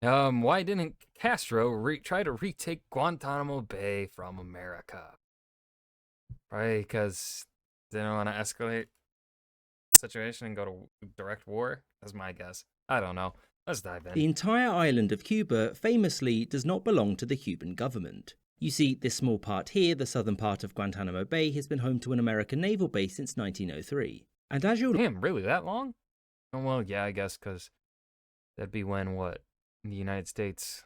Why didn't Castro try to retake Guantanamo Bay from America? Probably because they don't want to escalate the situation and go to direct war. That's my guess. I don't know. Let's dive in. The entire island of Cuba famously does not belong to the Cuban government. You see, this small part here, the southern part of Guantanamo Bay, has been home to an American naval base since 1903. And as you'll Damn, really that long? Oh, well, yeah, I guess because that'd be when what? The United States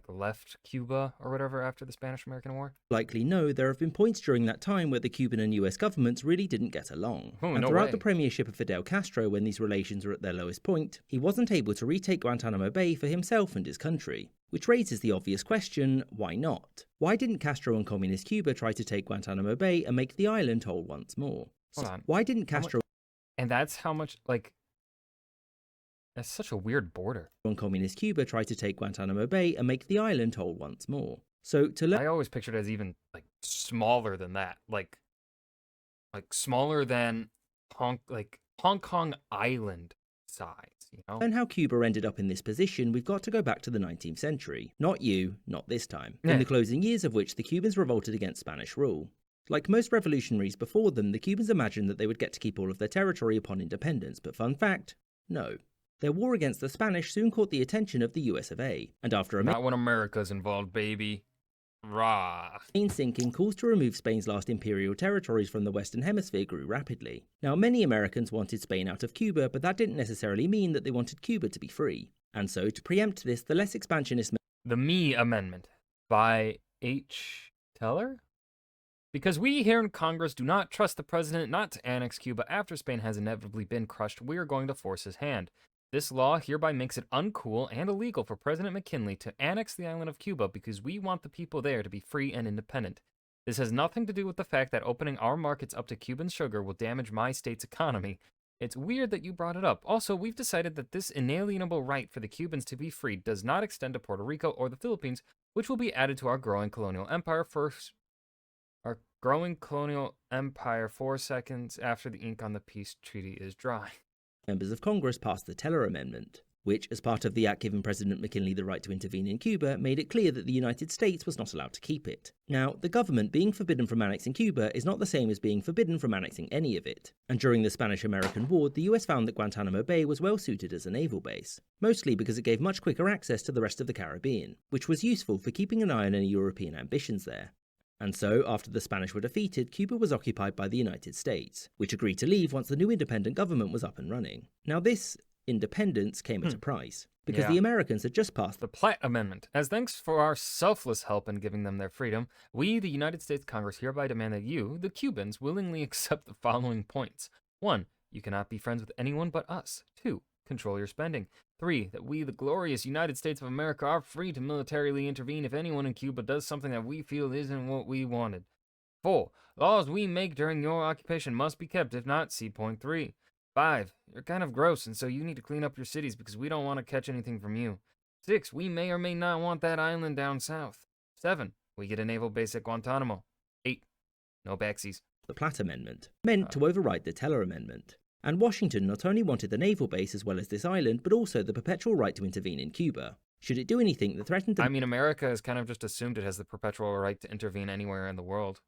left Cuba or whatever after the Spanish-American War? likely know, there have been points during that time where the Cuban and US governments really didn't get along. Oh, And no throughout way. the premiership of Fidel Castro, when these relations were at their lowest point, he wasn't able to retake Guantanamo Bay for himself and his country. Which raises the obvious question, why not? Why didn't Castro and Communist Cuba try to take Guantanamo Bay and make the island whole once more? Hold on. Why didn't Castro And that's how much, that's such a weird border. and Communist Cuba try to take Guantanamo Bay and make the island whole once more? So to learn I always pictured it as even, smaller than that. Like smaller than Hong Kong Island size, you know? how Cuba ended up in this position, we've got to go back to the 19th century. Not you, not this time. Yeah. In the closing years of which the Cubans revolted against Spanish rule. Like most revolutionaries before them, the Cubans imagined that they would get to keep all of their territory upon independence, but fun fact, no. Their war against the Spanish soon caught the attention of the US of A, and after a Not when America's involved, baby. Rah. main sinking, calls to remove Spain's last imperial territories from the Western Hemisphere grew rapidly. Now, many Americans wanted Spain out of Cuba, but that didn't necessarily mean that they wanted Cuba to be free. And so, to preempt this, the less expansionist The Me Amendment by H. Teller? Because we here in Congress do not trust the president not to annex Cuba after Spain has inevitably been crushed, we are going to force his hand. This law hereby makes it uncool and illegal for President McKinley to annex the island of Cuba because we want the people there to be free and independent. This has nothing to do with the fact that opening our markets up to Cuban sugar will damage my state's economy. It's weird that you brought it up. Also, we've decided that this inalienable right for the Cubans to be free does not extend to Puerto Rico or the Philippines, which will be added to our growing colonial empire 4 seconds after the ink on the peace treaty is dry. members of Congress passed the Teller Amendment, which, as part of the act giving President McKinley the right to intervene in Cuba, made it clear that the United States was not allowed to keep it. Now, the government being forbidden from annexing Cuba is not the same as being forbidden from annexing any of it, and during the Spanish-American War, the US found that Guantanamo Bay was well suited as a naval base, mostly because it gave much quicker access to the rest of the Caribbean, which was useful for keeping an eye on any European ambitions there. And so, after the Spanish were defeated, Cuba was occupied by the United States, which agreed to leave once the new independent government was up and running. Now this independence came at a price, because the Americans had just passed the Platt Amendment. As thanks for our selfless help in giving them their freedom, we, the United States Congress, hereby demand that you, the Cubans, willingly accept the following points. 1. You cannot be friends with anyone but us. 2. Control your spending. 3. That we, the glorious United States of America, are free to militarily intervene if anyone in Cuba does something that we feel isn't what we wanted. 4. Laws we make during your occupation must be kept, if not, see point 3. 5. You're kind of gross, and so you need to clean up your cities because we don't want to catch anything from you. 6. We may or may not want that island down south. 7. We get a naval base at Guantanamo. 8. No backsies. the Platt Amendment, meant to override the Teller Amendment. And Washington not only wanted the naval base as well as this island, but also the perpetual right to intervene in Cuba. Should it do anything that threatened I mean, America has kind of just assumed it has the perpetual right to intervene anywhere in the world.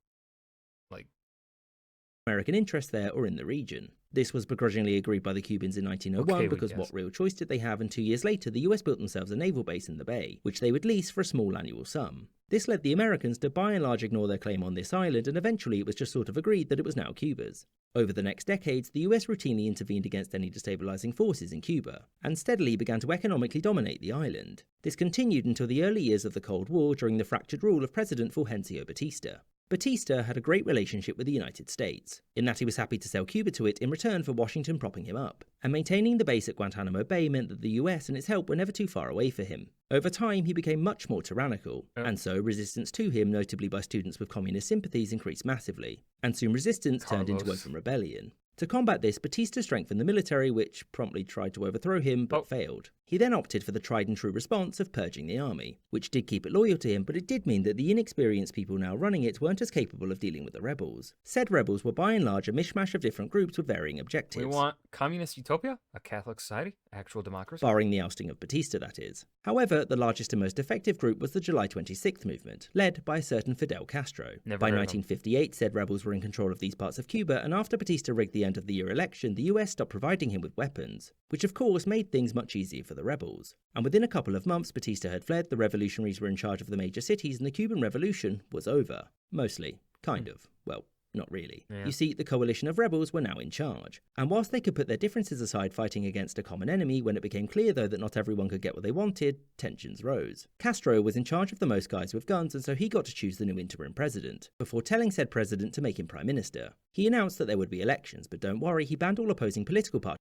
American interest there or in the region. This was begrudgingly agreed by the Cubans in 1901 Okay, because what real choice did they have, and 2 years later the US built themselves a naval base in the bay, which they would lease for a small annual sum. This led the Americans to by and large ignore their claim on this island, and eventually it was just sort of agreed that it was now Cuba's. Over the next decades, the US routinely intervened against any destabilizing forces in Cuba, and steadily began to economically dominate the island. This continued until the early years of the Cold War during the fractured rule of President Fulgencio Batista. Batista had a great relationship with the United States, in that he was happy to sell Cuba to it in return for Washington propping him up, and maintaining the base at Guantanamo Bay meant that the US and its help were never too far away for him. Over time, he became much more tyrannical, and so resistance to him, notably by students with communist sympathies, increased massively, and soon resistance turned into open rebellion. To combat this, Batista strengthened the military, which promptly tried to overthrow him, but failed. He then opted for the tried and true response of purging the army, which did keep it loyal to him, but it did mean that the inexperienced people now running it weren't as capable of dealing with the rebels. Said rebels were by and large a mishmash of different groups with varying objectives. We want communist utopia, a Catholic society, actual democracy. Barring the ousting of Batista, that is. However, the largest and most effective group was the July 26th movement, led by a certain Fidel Castro. By 1958, said rebels were in control of these parts of Cuba, and after Batista rigged the end of the year election, the US stopped providing him with weapons, which of course made things much easier for the rebels. And within a couple of months, Batista had fled, the revolutionaries were in charge of the major cities, and the Cuban Revolution was over. Mostly. Kind of. Well, not really. Yeah. You see, the coalition of rebels were now in charge. And whilst they could put their differences aside fighting against a common enemy, when it became clear though that not everyone could get what they wanted, tensions rose. Castro was in charge of the most guys with guns, and so he got to choose the new interim president, before telling said president to make him prime minister. He announced that there would be elections, but don't worry, he banned all opposing political parties.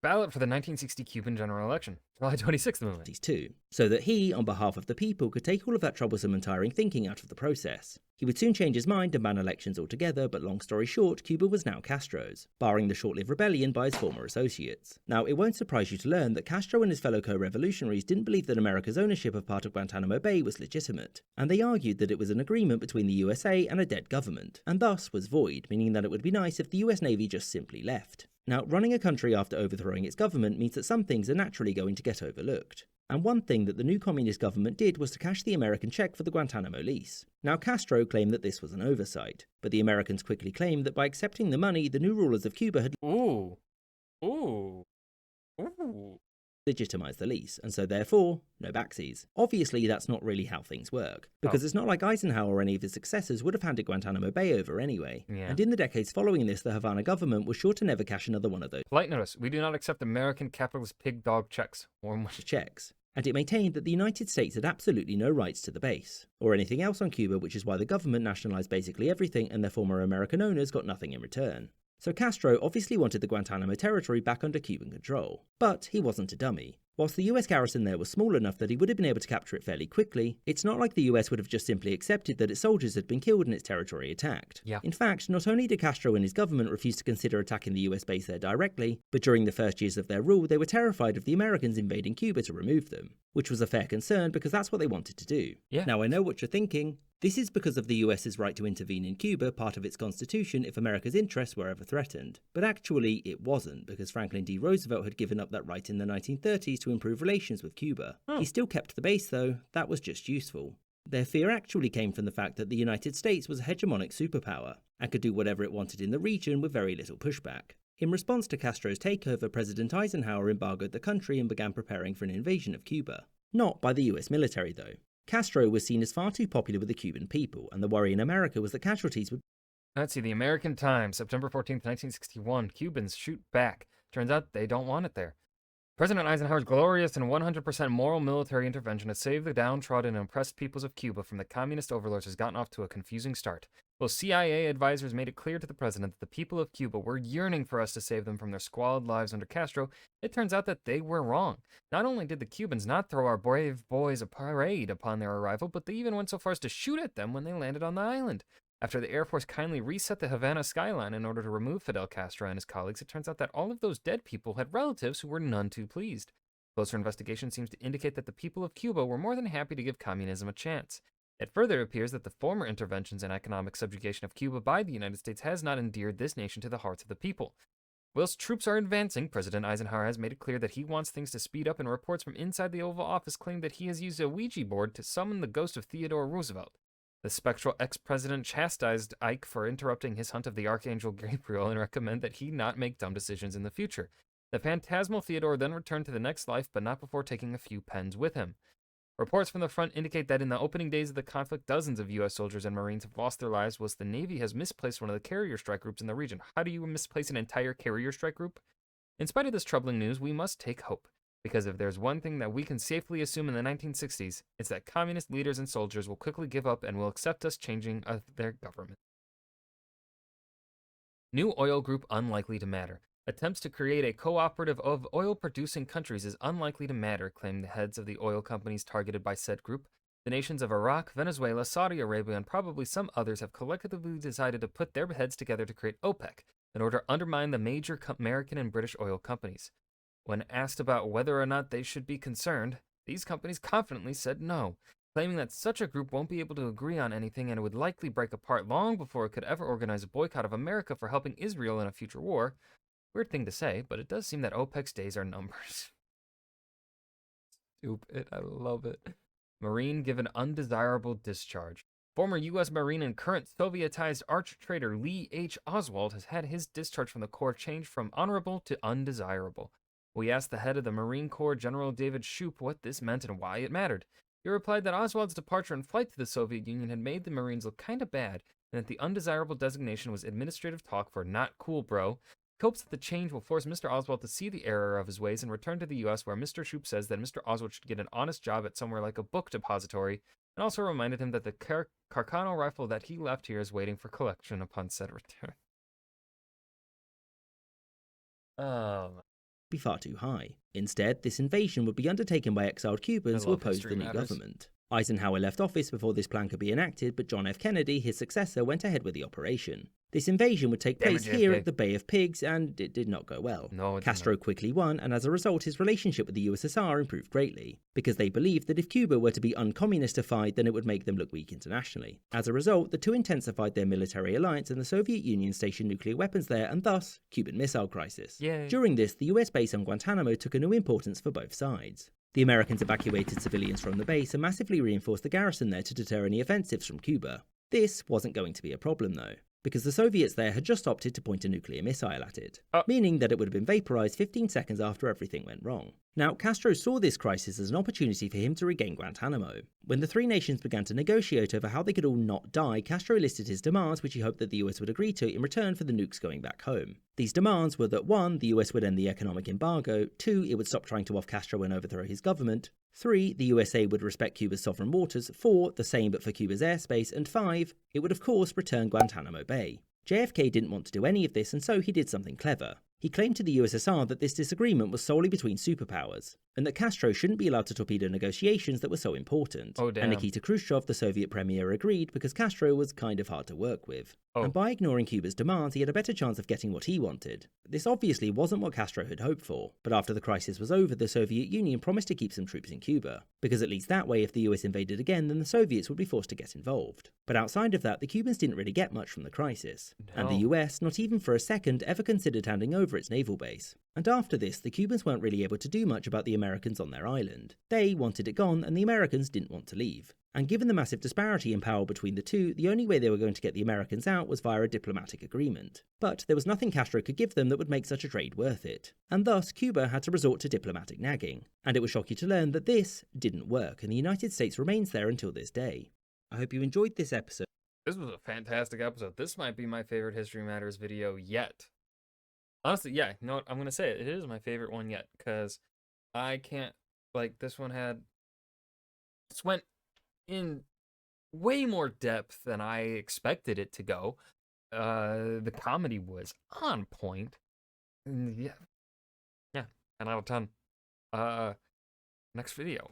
Ballot for the 1960 Cuban general election, July 26th movement. Too, so that he, on behalf of the people, could take all of that troublesome and tiring thinking out of the process. He would soon change his mind and ban elections altogether, but long story short, Cuba was now Castro's, barring the short-lived rebellion by his former associates. Now, it won't surprise you to learn that Castro and his fellow co-revolutionaries didn't believe that America's ownership of part of Guantanamo Bay was legitimate, and they argued that it was an agreement between the USA and a dead government, and thus was void, meaning that it would be nice if the US Navy just simply left. Now, running a country after overthrowing its government means that some things are naturally going to get overlooked. And one thing that the new communist government did was to cash the American check for the Guantanamo lease. Now, Castro claimed that this was an oversight, but the Americans quickly claimed that by accepting the money, the new rulers of Cuba had legitimized the lease, and so therefore, no backsies. Obviously, that's not really how things work, because it's not like Eisenhower or any of his successors would have handed Guantanamo Bay over anyway. Yeah. And in the decades following this, the Havana government was sure to never cash another one of those Polite notice, we do not accept American capitalist pig dog checks. checks. And it maintained that the United States had absolutely no rights to the base, or anything else on Cuba, which is why the government nationalized basically everything and their former American owners got nothing in return. So Castro obviously wanted the Guantanamo territory back under Cuban control. But he wasn't a dummy. Whilst the US garrison there was small enough that he would have been able to capture it fairly quickly, it's not like the US would have just simply accepted that its soldiers had been killed and its territory attacked. Yeah. In fact, not only did Castro and his government refuse to consider attacking the US base there directly, but during the first years of their rule, they were terrified of the Americans invading Cuba to remove them. Which was a fair concern because that's what they wanted to do. Yeah. Now I know what you're thinking. This is because of the US's right to intervene in Cuba, part of its constitution, if America's interests were ever threatened. But actually, it wasn't, because Franklin D. Roosevelt had given up that right in the 1930s to improve relations with Cuba. He still kept the base, though. That was just useful. Their fear actually came from the fact that the United States was a hegemonic superpower, and could do whatever it wanted in the region with very little pushback. In response to Castro's takeover, President Eisenhower embargoed the country and began preparing for an invasion of Cuba. Not by the US military, though. Castro was seen as far too popular with the Cuban people, and the worry in America was that casualties would... Let's see, the American Times, September 14th, 1961. Cubans shoot back. Turns out they don't want it there. President Eisenhower's glorious and 100% moral military intervention to save the downtrodden and oppressed peoples of Cuba from the communist overlords has gotten off to a confusing start. While CIA advisors made it clear to the president that the people of Cuba were yearning for us to save them from their squalid lives under Castro, it turns out that they were wrong. Not only did the Cubans not throw our brave boys a parade upon their arrival, but they even went so far as to shoot at them when they landed on the island. After the Air Force kindly reset the Havana skyline in order to remove Fidel Castro and his colleagues, it turns out that all of those dead people had relatives who were none too pleased. Closer investigation seems to indicate that the people of Cuba were more than happy to give communism a chance. It further appears that the former interventions and economic subjugation of Cuba by the United States has not endeared this nation to the hearts of the people. Whilst troops are advancing, President Eisenhower has made it clear that he wants things to speed up, and reports from inside the Oval Office claim that he has used a Ouija board to summon the ghost of Theodore Roosevelt. The spectral ex-president chastised Ike for interrupting his hunt of the Archangel Gabriel and recommended that he not make dumb decisions in the future. The phantasmal Theodore then returned to the next life, but not before taking a few pens with him. Reports from the front indicate that in the opening days of the conflict, dozens of U.S. soldiers and Marines have lost their lives, whilst the Navy has misplaced one of the carrier strike groups in the region. How do you misplace an entire carrier strike group? In spite of this troubling news, we must take hope, because if there's one thing that we can safely assume in the 1960s, it's that communist leaders and soldiers will quickly give up and will accept us changing of their government. New oil group unlikely to matter. Attempts to create a cooperative of oil-producing countries is unlikely to matter, claim the heads of the oil companies targeted by said group. The nations of Iraq, Venezuela, Saudi Arabia, and probably some others have collectively decided to put their heads together to create OPEC, in order to undermine the major American and British oil companies. When asked about whether or not they should be concerned, these companies confidently said no, claiming that such a group won't be able to agree on anything and would likely break apart long before it could ever organize a boycott of America for helping Israel in a future war. Weird thing to say, but it does seem that OPEC's days are numbers. Stupid. I love it. Marine given undesirable discharge. Former U.S. Marine and current Sovietized arch trader Lee H. Oswald has had his discharge from the Corps changed from honorable to undesirable. We asked the head of the Marine Corps, General David Shoup, what this meant and why it mattered. He replied that Oswald's departure and flight to the Soviet Union had made the Marines look kinda bad, and that the undesirable designation was administrative talk for not cool, bro. He hopes that the change will force Mr. Oswald to see the error of his ways and return to the U.S., where Mr. Shoup says that Mr. Oswald should get an honest job at somewhere like a book depository, and also reminded him that the Carcano rifle that he left here is waiting for collection upon said return. Be far too high. Instead, this invasion would be undertaken by exiled Cubans who opposed the new government. Eisenhower left office before this plan could be enacted, but John F. Kennedy, his successor, went ahead with the operation. This invasion would take place here at the Bay of Pigs, and it did not go well. Castro quickly won, and as a result, his relationship with the USSR improved greatly, because they believed that if Cuba were to be uncommunistified, then it would make them look weak internationally. As a result, the two intensified their military alliance, and the Soviet Union stationed nuclear weapons there, and thus, Cuban Missile Crisis. Yay. During this, the US base on Guantanamo took a new importance for both sides. The Americans evacuated civilians from the base and massively reinforced the garrison there to deter any offensives from Cuba. This wasn't going to be a problem though, because the Soviets there had just opted to point a nuclear missile at it, meaning that it would have been vaporized 15 seconds after everything went wrong. Now, Castro saw this crisis as an opportunity for him to regain Guantanamo. When the three nations began to negotiate over how they could all not die, Castro listed his demands, which he hoped that the US would agree to in return for the nukes going back home. These demands were that 1. The US would end the economic embargo, 2. It would stop trying to off Castro and overthrow his government, 3. The USA would respect Cuba's sovereign waters, 4. The same but for Cuba's airspace, and 5. It would of course return Guantanamo Bay. JFK didn't want to do any of this, and so he did something clever. He claimed to the USSR that this disagreement was solely between superpowers, and that Castro shouldn't be allowed to torpedo negotiations that were so important. Oh, damn. And Nikita Khrushchev, the Soviet premier, agreed because Castro was kind of hard to work with. And by ignoring Cuba's demands, he had a better chance of getting what he wanted. This obviously wasn't what Castro had hoped for, but after the crisis was over, the Soviet Union promised to keep some troops in Cuba, because at least that way, if the US invaded again, then the Soviets would be forced to get involved. But outside of that, the Cubans didn't really get much from the crisis. And the US, not even for a second, ever considered handing over its naval base. And after this, the Cubans weren't really able to do much about the Americans on their island. They wanted it gone, and the Americans didn't want to leave. And given the massive disparity in power between the two, the only way they were going to get the Americans out was via a diplomatic agreement. But there was nothing Castro could give them that would make such a trade worth it. And thus, Cuba had to resort to diplomatic nagging. And it was shocking to learn that this didn't work, and the United States remains there until this day. I hope you enjoyed this episode. This was a fantastic episode. This might be my favorite History Matters video yet. Honestly, yeah, you know what? I'm going to say it. It is my favorite one yet, because I can't, this one went in way more depth than I expected it to go. The comedy was on point. Yeah, 10 out of 10. Next video.